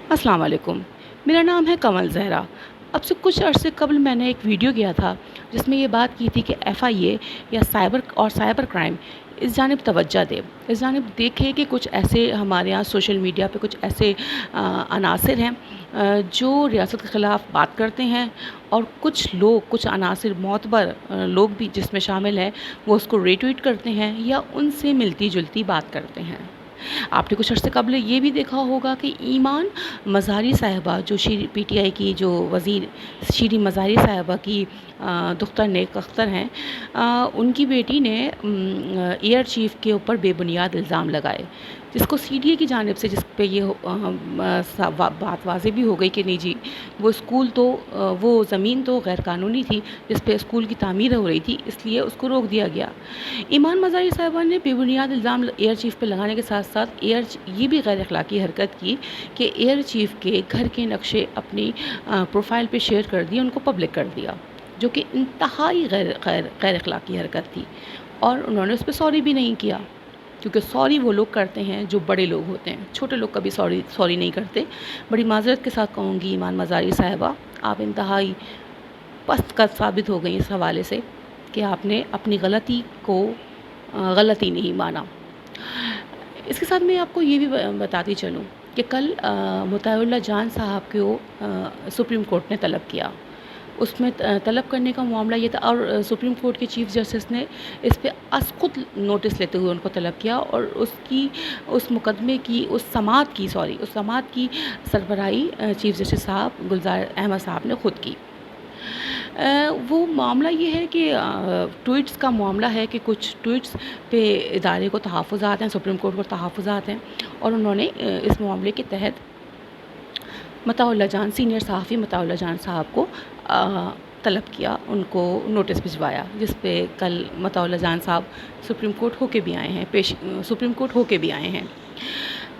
अस्सलाम वालेकुम। मेरा नाम है कमल ज़हरा। अब से कुछ अरसे कबल मैंने एक वीडियो किया था जिसमें ये बात की थी कि एफआईए या साइबर क्राइम इस जानिब तवज्जो दे। इस जानिब देखे कि कुछ ऐसे हमारे यहाँ सोशल मीडिया पे कुछ ऐसे अनासिर हैं जो रियासत के ख़िलाफ़ बात करते हैं, और कुछ लोग, कुछ अनासिर मोतबर लोग भी जिसमें शामिल हैं, वो उसको रीट्वीट करते हैं या उनसे मिलती-जुलती बात करते हैं। आपने कुछ अर्से कबल ये भी देखा होगा कि ईमान मज़ारी साहिबा, जो पीटीआई की जो वज़ीर शीरी मज़ारी साहिबा की दुख्तर नेक अख्तर हैं, उनकी बेटी ने एयर चीफ़ के ऊपर बेबुनियाद इल्ज़ाम लगाए, जिसको सीडीए की जानिब से, जिस पे ये बात वाज़ेह भी हो गई कि नहीं जी, वो स्कूल तो वो ज़मीन तो गैर कानूनी थी जिस पे स्कूल की तामीर हो रही थी, इसलिए उसको रोक दिया गया। ईमान मज़ारी साहिबा ने बेबुनियाद इल्ज़ाम एयर चीफ़ पे लगाने के साथ साथ ये भी गैर अखलाकी हरकत की कि एयर चीफ़ के घर के नक्शे अपनी प्रोफाइल पे शेयर कर दिए, उनको पब्लिक कर दिया, जो कि इंतहाई गैर अखलाकी हरकत थी। और उन्होंने उस पे सॉरी भी नहीं किया, क्योंकि सॉरी वो लोग करते हैं जो बड़े लोग होते हैं, छोटे लोग कभी सॉरी नहीं करते। बड़ी माज़रत के साथ कहूँगी ईमान मज़ारी साहिबा, आप इंतहाई पस्त कद साबित हो गई इस हवाले से कि आपने अपनी गलती को गलती नहीं माना। इसके साथ मैं आपको ये भी बताती चलूँ कि कल मुताउल्लाह जान साहब को सुप्रीम कोर्ट ने तलब किया। उसमें तलब करने का मामला ये था, और सुप्रीम कोर्ट के चीफ़ जस्टिस ने इस पे खुद नोटिस लेते हुए उनको तलब किया, और उस मुकदमे की उस समाअत की सरबराही चीफ़ जस्टिस साहब गुलजार अहमद साहब ने खुद की। वो मामला ये है कि ट्वीट्स का मामला है कि कुछ ट्वीट्स पे इदारे को तहफ़्फ़ुज़ात हैं, सुप्रीम कोर्ट को तहफ़्फ़ुज़ात हैं, और उन्होंने इस मामले के तहत सीनियर सहाफ़ी मताउल्लाह जान साहब को तलब किया, उनको नोटिस भिजवाया, जिस पे कल मताउल्लाह जान साहब सुप्रीम कोर्ट होके भी आए हैं, सुप्रीम कोर्ट होके भी आए हैं।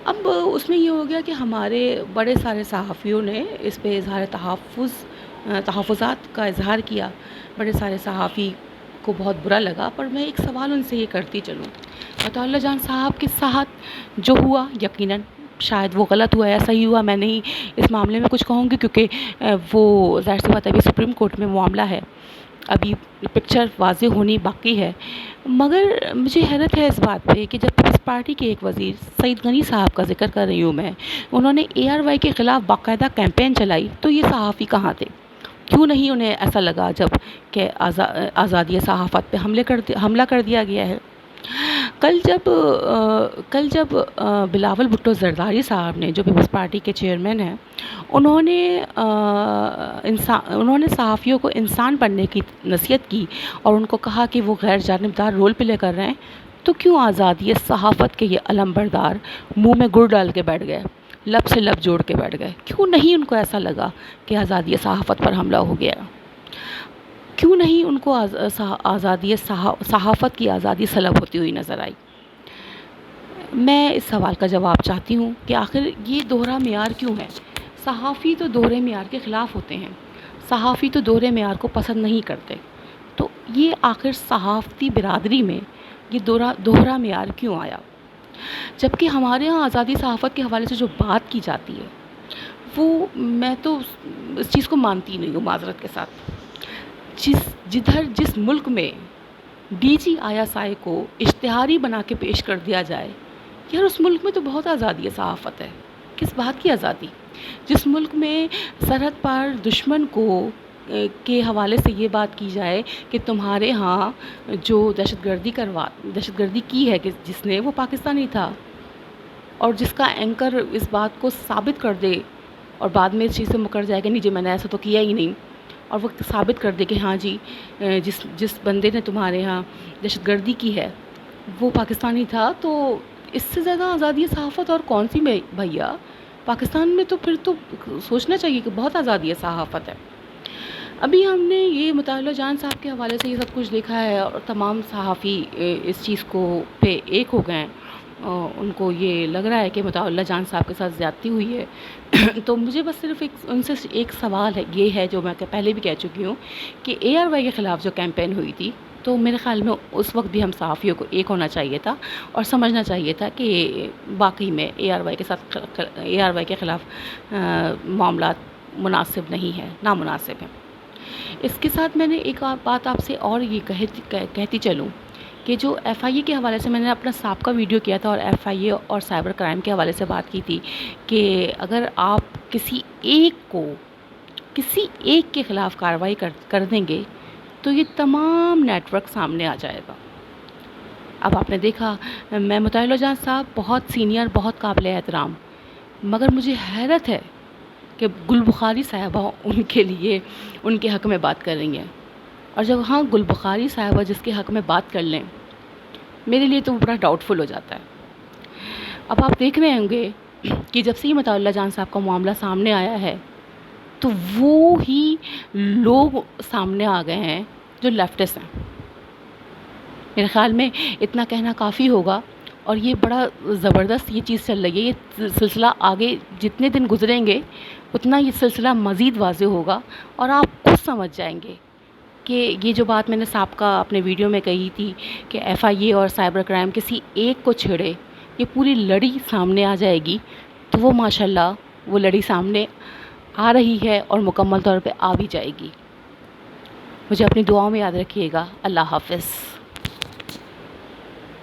अब उसमें ये हो गया कि हमारे बड़े सारे सहाफ़ियों ने इस पे तहफ़्फ़ुज़ात का इज़हार किया। बड़े सारे सहाफ़ी को बहुत बुरा लगा, पर मैं एक सवाल उनसे ये करती चलूँ, मताउल्लाह जान साहब के साथ जो हुआ, यकीनन शायद वो गलत हुआ या सही हुआ, मैं नहीं इस मामले में कुछ कहूँगी, क्योंकि वो ज़ाहिर सी बात है अभी सुप्रीम कोर्ट में मामला है, अभी पिक्चर वाज़ेह होनी बाकी है। मगर मुझे हैरत है इस बात पे कि जब पीपल्स पार्टी के एक वज़ीर सईद गनी साहब का ज़िक्र कर रही हूँ मैं, उन्होंने एआरवाई के ख़िलाफ़ बाकायदा कैंपेन चलाई, तो ये सहाफ़ी कहाँ थे? क्यों नहीं उन्हें ऐसा लगा जब कि आज़ादी सहाफ़त पे हमला कर दिया गया है? कल जब बिलावल भुट्टो ज़रदारी साहब ने, जो पीपल्स पार्टी के चेयरमैन हैं, उन्होंने सहाफ़ियों को इंसान बनने की नसीहत की और उनको कहा कि वो गैर जानिबदार रोल प्ले कर रहे हैं, तो क्यों आज़ादी सहाफ़त के ये अलमबरदार मुँह में गुड़ डाल के बैठ गए, लब से लब जोड़ के बैठ गए? क्यों नहीं उनको ऐसा लगा कि आज़ादी सहाफ़त पर हमला हो गया? क्यों नहीं उनको सहाफ़त की आज़ादी सलब होती हुई नज़र आई? मैं इस सवाल का जवाब चाहती हूँ कि आखिर ये दोहरा मेयार क्यों है? सहाफ़ी तो दोहरे मेयार के ख़िलाफ़ होते हैं, सहाफ़ी तो दोहरे मेयार को पसंद नहीं करते, तो ये आखिर सहाफ़ती बिरादरी में ये दोहरा मेयार क्यों आया? जबकि हमारे यहाँ आज़ादी सहाफ़त के हवाले से जो बात की जाती है, वो मैं तो इस चीज़ को मानती नहीं हूँ, माज़रत के साथ। जिस मुल्क में डीजी आईएसआई को इश्तिहारी बना के पेश कर दिया जाए, यार उस मुल्क में तो बहुत आज़ादी सहाफ़त है। किस बात की आज़ादी? जिस मुल्क में सरहद पार दुश्मन के हवाले से ये बात की जाए कि तुम्हारे यहाँ जो दहशतगर्दी की है कि जिसने, वो पाकिस्तानी था, और जिसका एंकर इस बात को साबित कर दे और बाद में इस चीज़ से मुकर जाए कि नहीं जी मैंने ऐसा तो किया ही नहीं, और वो साबित कर दे कि हाँ जी, जिस बंदे ने तुम्हारे यहाँ दहशतगर्दी की है वो पाकिस्तानी था, तो इससे ज़्यादा आज़ादी सहाफ़त और कौन सी भैया? पाकिस्तान में तो फिर तो सोचना चाहिए कि बहुत आज़ादी सहाफ़त है। अभी हमने ये मुताउल्लाह जान साहब के हवाले से ये सब कुछ देखा है, और तमाम सहाफ़ी इस चीज़ को पे एक हो गए हैं। उनको ये लग रहा है कि मुताउल्लाह जान साहब के साथ ज़्यादती हुई है। तो मुझे बस सिर्फ उनसे एक सवाल है, ये है जो मैं पहले भी कह चुकी हूँ कि एआरवाई के ख़िलाफ़ जो कैंपेन हुई थी, تو میرے خیال میں اس وقت بھی ہم صحافیوں کو ایک ہونا چاہیے تھا اور سمجھنا چاہیے تھا کہ واقعی میں اے آر وائی کے خلاف معاملات مناسب نہیں ہے، نامناسب ہیں۔ اس کے ساتھ میں نے ایک اور بات آپ سے اور یہ کہتی چلوں کہ جو ایف آئی اے کے حوالے سے میں نے اپنا سابقہ ویڈیو کیا تھا اور ایف آئی اے اور سائبر کرائم کے حوالے سے بات کی تھی کہ اگر آپ کسی ایک کے خلاف کارروائی کر دیں گے تو یہ تمام نیٹ ورک سامنے آ جائے گا۔ اب آپ نے دیکھا، میں مطالعہ جان صاحب بہت سینئر، بہت قابل احترام، مگر مجھے حیرت ہے کہ گل بخاری صاحبہ ان کے حق میں بات کر رہی ہیں، اور جب ہاں گل بخاری صاحبہ جس کے حق میں بات کر لیں، میرے لیے تو وہ بڑا ڈاؤٹ فل ہو جاتا ہے۔ اب آپ دیکھ رہے ہوں گے کہ جب سے یہ مطالعہ جان صاحب کا معاملہ سامنے آیا ہے تو وہ ہی لوگ سامنے آ گئے ہیں جو لیفٹسٹ ہیں۔ میرے خیال میں اتنا کہنا کافی ہوگا، اور یہ بڑا زبردست یہ چیز چل رہی ہے۔ یہ سلسلہ آگے جتنے دن گزریں گے اتنا یہ سلسلہ مزید واضح ہوگا، اور آپ خود سمجھ جائیں گے کہ یہ جو بات میں نے سابقہ اپنے ویڈیو میں کہی تھی کہ ایف آئی اے اور سائبر کرائم کسی ایک کو چھیڑے، یہ پوری لڑی سامنے آ جائے گی، تو وہ ماشاءاللہ وہ لڑی سامنے آ رہی ہے اور مکمل طور پہ آ بھی جائے گی۔ مجھے اپنی دعاؤں میں یاد رکھیے گا۔ اللہ حافظ۔